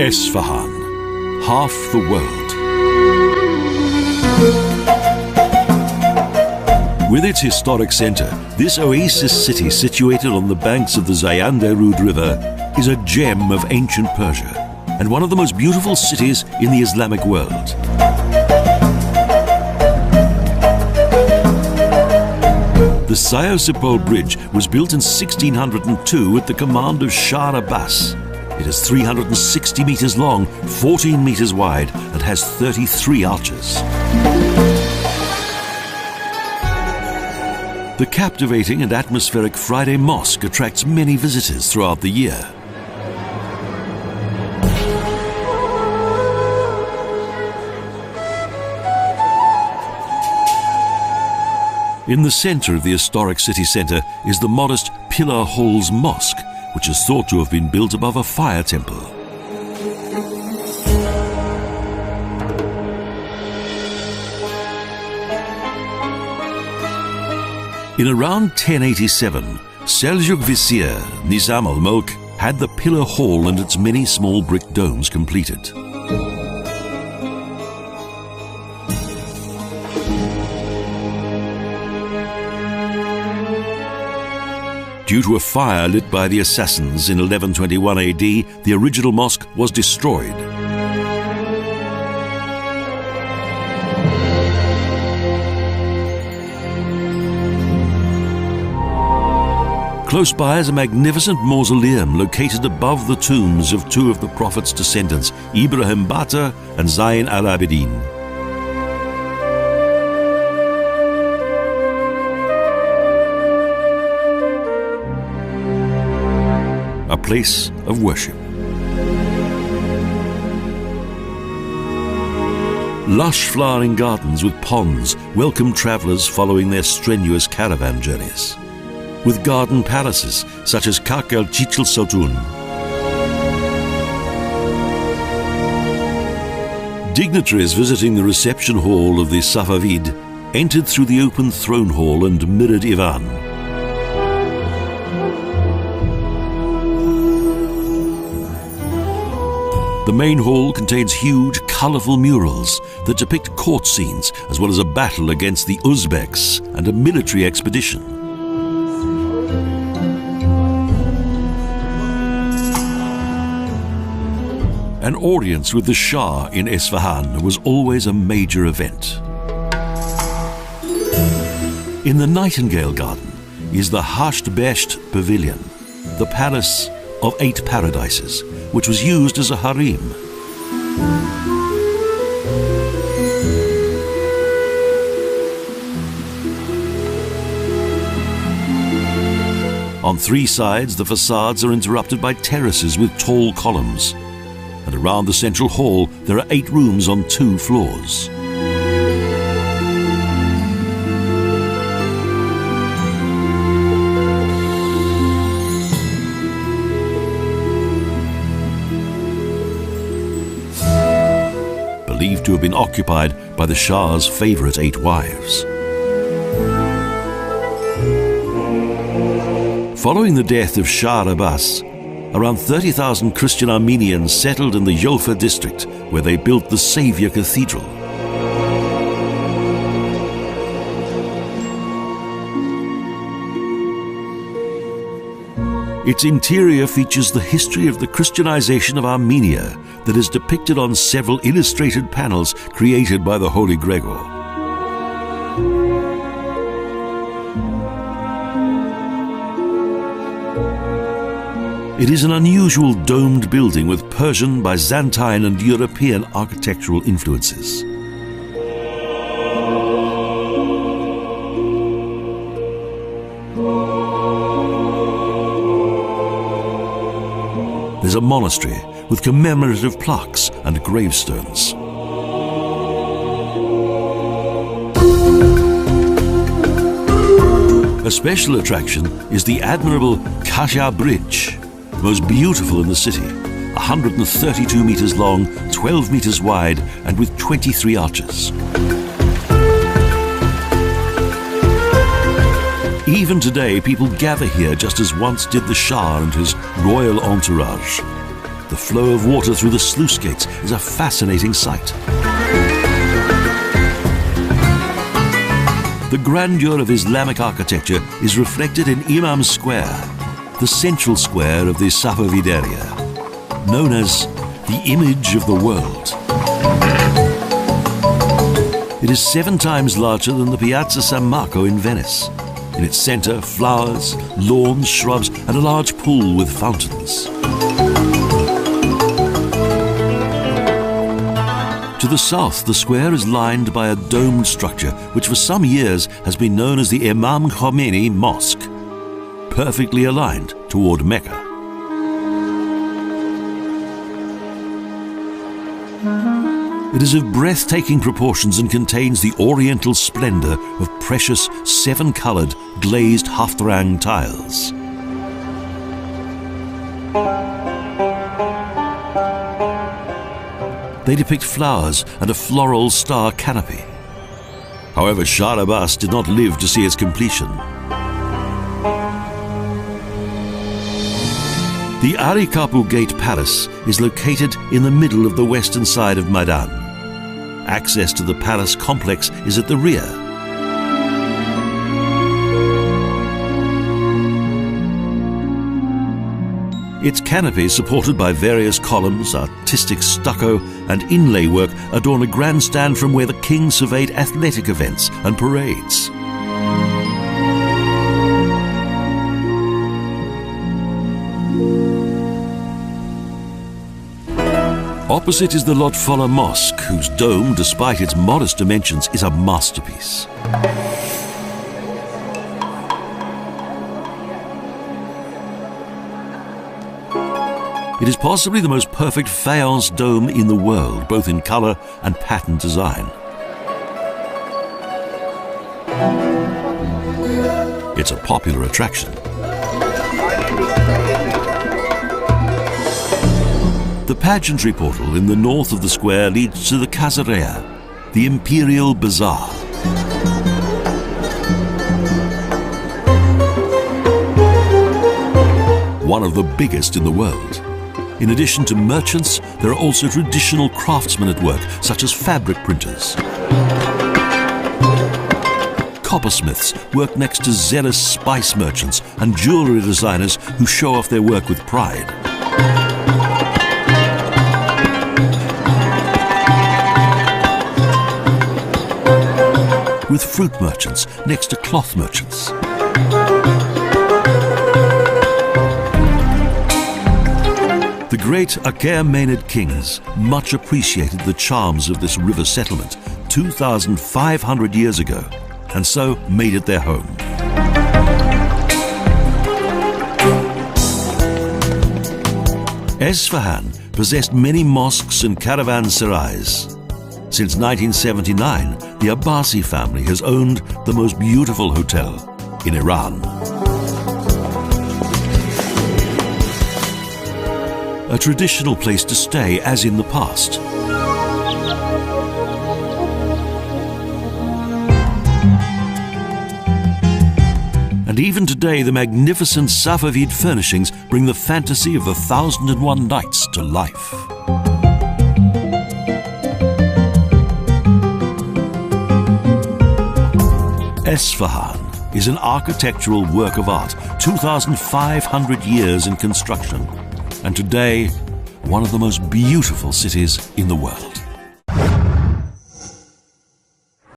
Isfahan, half the world. With its historic centre, this oasis city situated on the banks of the Zayanderud River is a gem of ancient Persia and one of the most beautiful cities in the Islamic world. The Sayar-Sipol Bridge was built in 1602 at the command of Shah Abbas. It is 360 metres long, 14 metres wide, and has 33 arches. The captivating and atmospheric Friday Mosque attracts many visitors throughout the year. In the centre of the historic city centre is the modest Pillar Halls Mosque, which is thought to have been built above a fire temple. In around 1087, Seljuk Vizier Nizam al-Mulk had the Pillar Hall and its many small brick domes completed. Due to a fire lit by the assassins in 1121 AD, the original mosque was destroyed. Close by is a magnificent mausoleum located above the tombs of two of the Prophet's descendants, Ibrahim Bata and Zayn al-Abidin. A place of worship. Lush flowering gardens with ponds welcome travellers following their strenuous caravan journeys, with garden palaces such as Kak el Chichil Sotun. Dignitaries visiting the reception hall of the Safavid entered through the open throne hall and mirrored Ivan. The main hall contains huge, colourful murals that depict court scenes, as well as a battle against the Uzbeks and a military expedition. An audience with the Shah in Isfahan was always a major event. In the Nightingale Garden is the Hasht Besht Pavilion, the palace of 8 paradises, which was used as a harem. On 3 sides, the facades are interrupted by terraces with tall columns, and around the central hall there are 8 rooms on 2 floors. Believed to have been occupied by the Shah's favourite 8 wives. Following the death of Shah Abbas, around 30,000 Christian Armenians settled in the Yolfa district, where they built the Saviour Cathedral. Its interior features the history of the Christianization of Armenia that is depicted on several illustrated panels created by the Holy Gregor. It is an unusual domed building with Persian, Byzantine and European architectural influences. There's a monastery with commemorative plaques and gravestones. A special attraction is the admirable Kasha Bridge, the most beautiful in the city, 132 metres long, 12 metres wide, and with 23 arches. Even today, people gather here just as once did the Shah and his royal entourage. The flow of water through the sluice gates is a fascinating sight. The grandeur of Islamic architecture is reflected in Imam Square, the central square of the Safavid area, known as the image of the world. It is 7 times larger than the Piazza San Marco in Venice. In its center, flowers, lawns, shrubs, and a large pool with fountains. To the south, the square is lined by a domed structure which for some years has been known as the Imam Khomeini Mosque, perfectly aligned toward Mecca. It is of breathtaking proportions and contains the oriental splendor of precious 7-colored glazed Haftarang tiles. They depict flowers and a floral star canopy. However, Shah Abbas did not live to see its completion. The Ali Kapur Gate Palace is located in the middle of the western side of Maidan. Access to the palace complex is at the rear. Its canopy, supported by various columns, artistic stucco and inlay work, adorn a grandstand from where the king surveyed athletic events and parades. Opposite is the Lotfolla Mosque, whose dome, despite its modest dimensions, is a masterpiece. It is possibly the most perfect faience dome in the world, both in color and pattern design. It's a popular attraction. The pageantry portal in the north of the square leads to the Caserea, the Imperial Bazaar. One of the biggest in the world. In addition to merchants, there are also traditional craftsmen at work, such as fabric printers. Coppersmiths work next to zealous spice merchants and jewelry designers who show off their work with pride. With fruit merchants next to cloth merchants. The great Achaemenid kings much appreciated the charms of this river settlement 2,500 years ago, and so made it their home. Isfahan possessed many mosques and caravanserais. Since 1979, the Abbasi family has owned the most beautiful hotel in Iran. A traditional place to stay as in the past. And even today, the magnificent Safavid furnishings bring the fantasy of the 1001 Nights to life. Isfahan is an architectural work of art, 2,500 years in construction, and today, one of the most beautiful cities in the world.